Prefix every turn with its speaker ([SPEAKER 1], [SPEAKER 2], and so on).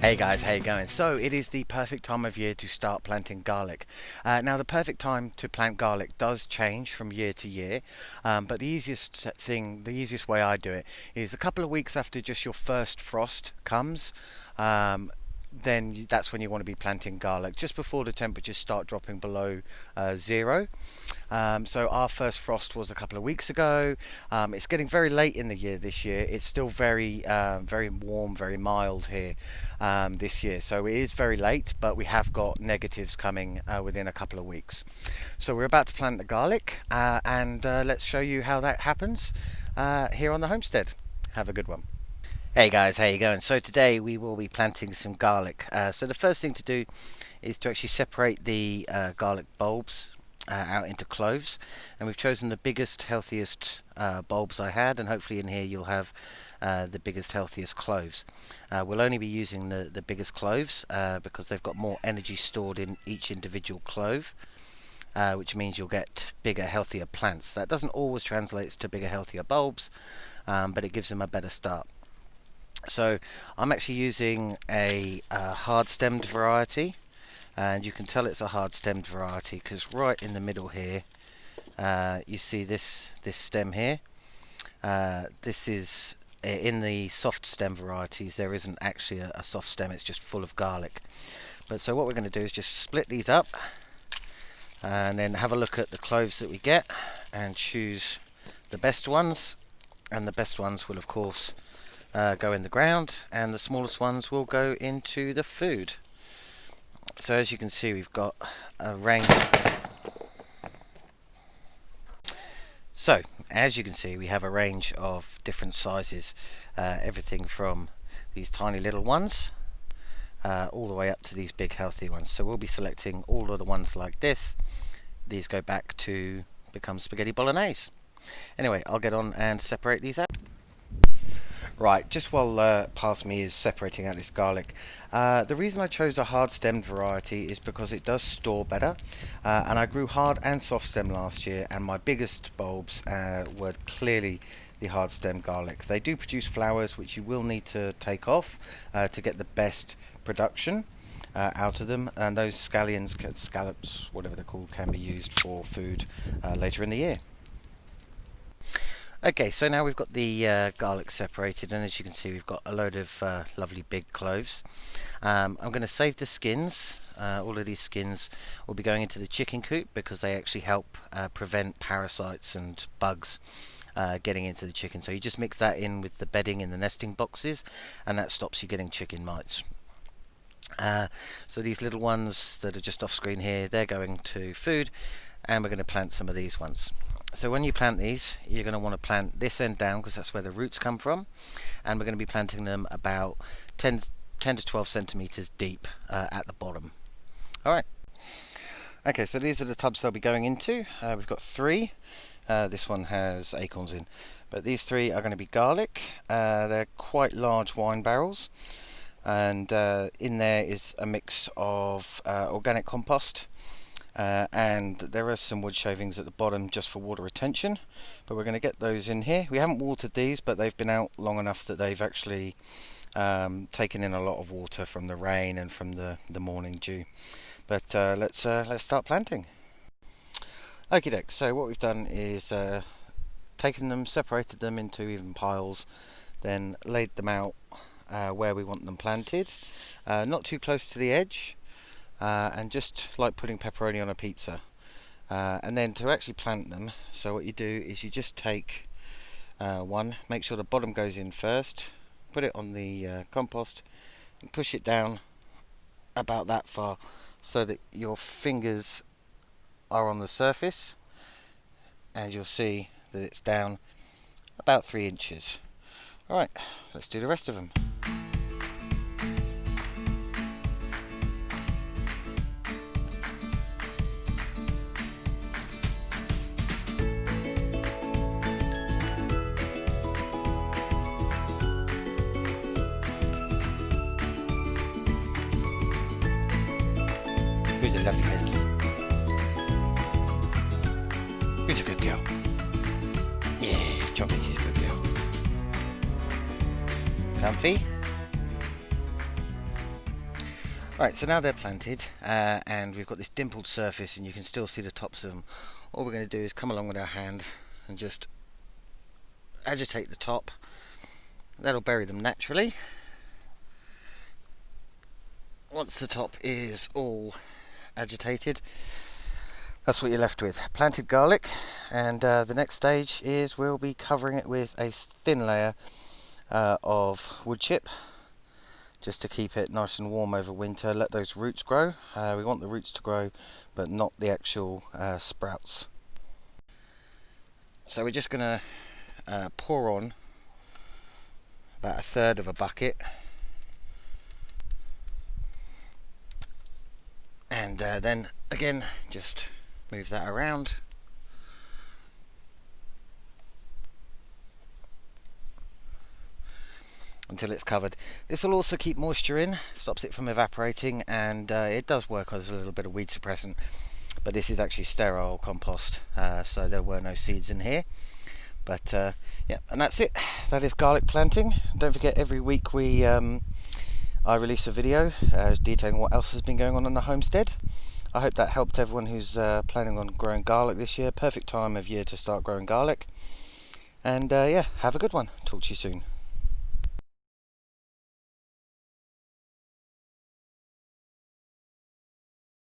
[SPEAKER 1] Hey guys, how you going? So it is the perfect time of year to start planting garlic. Now the perfect time to plant garlic does change from year to year, but the easiest way I do it is a couple of weeks after just your first frost comes. Um, that's when you want to be planting garlic, just before the temperatures start dropping below zero. So our first frost was a couple of weeks ago. It's getting very late in the year this year. It's still very warm, very mild here this year. So it is very late, but we have got negatives coming within a couple of weeks. So we're about to plant the garlic, and let's show you how that happens here on the homestead. Have a good one. Hey guys, how you going? So today we will be planting some garlic. So the first thing to do is to actually separate the garlic bulbs out into cloves, and we've chosen the biggest, healthiest bulbs I had, and hopefully in here you'll have the biggest, healthiest cloves. We'll only be using the biggest cloves because they've got more energy stored in each individual clove. Which means you'll get bigger, healthier plants. That doesn't always translate to bigger, healthier bulbs, but it gives them a better start. So I'm actually using a hard-stemmed variety, and you can tell it's a hard-stemmed variety because right in the middle here you see this stem here. This is in the soft stem varieties. There isn't actually a soft stem, it's just full of garlic. But so what we're going to do is just split these up and then have a look at the cloves that we get and choose the best ones, and the best ones will of course go in the ground, and the smallest ones will go into the food. So as you can see, we've got a range. So as you can see, we have a range of different sizes, everything from these tiny little ones all the way up to these big healthy ones. So we'll be selecting all of the ones like this. These go back to become spaghetti bolognese. Anyway, I'll get on and separate these out. Right, just while past me is separating out this garlic, the reason I chose a hard stemmed variety is because it does store better, and I grew hard and soft stem last year, and my biggest bulbs were clearly the hard stemmed garlic. They do produce flowers which you will need to take off to get the best production out of them, and those scallops, whatever they're called, can be used for food later in the year. Okay, so now we've got the garlic separated, and as you can see we've got a load of lovely big cloves. I'm going to save the skins. All of these skins will be going into the chicken coop because they actually help prevent parasites and bugs getting into the chicken. So you just mix that in with the bedding in the nesting boxes, and that stops you getting chicken mites. So these little ones that are just off screen here, they're going to food, and we're going to plant some of these ones. So when you plant these, you're going to want to plant this end down because that's where the roots come from, and we're going to be planting them about 10 to 12 centimeters deep at the bottom. Alright, okay, so these are the tubs they'll be going into. We've got three. This one has acorns in, but these three are going to be garlic. They're quite large wine barrels, and in there is a mix of organic compost, and there are some wood shavings at the bottom just for water retention, but we're going to get those in here. We haven't watered these, but they've been out long enough that they've actually taken in a lot of water from the rain and from the morning dew. But let's start planting. Okie doke, so what we've done is taken them, separated them into even piles, then laid them out where we want them planted, not too close to the edge, and just like putting pepperoni on a pizza. And then to actually plant them, so what you do is you just take one, make sure the bottom goes in first, put it on the compost, and push it down about that far so that your fingers are on the surface, and you'll see that it's down about 3 inches. Alright, let's do the rest of them. Who's a lovely husky? Who's a good girl? Yeah, Chocolate is a good girl. Comfy? Right, so now they're planted and we've got this dimpled surface and you can still see the tops of them. All we're going to do is come along with our hand and just agitate the top. That'll bury them naturally. Once the top is all agitated, that's what you're left with. Planted garlic, and the next stage is we'll be covering it with a thin layer of wood chip, just to keep it nice and warm over winter. Let those roots grow. We want the roots to grow, but not the actual sprouts. So we're just going to pour on about 1/3 of a bucket, and then again just move that around. Until it's covered. This will also keep moisture in, stops it from evaporating, and it does work as a little bit of weed suppressant, but this is actually sterile compost, so there were no seeds in here. But yeah, and that's it. That is garlic planting. Don't forget, every week I release a video detailing what else has been going on the homestead. I hope that helped everyone who's planning on growing garlic this year. Perfect time of year to start growing garlic. And yeah, have a good one. Talk to you soon.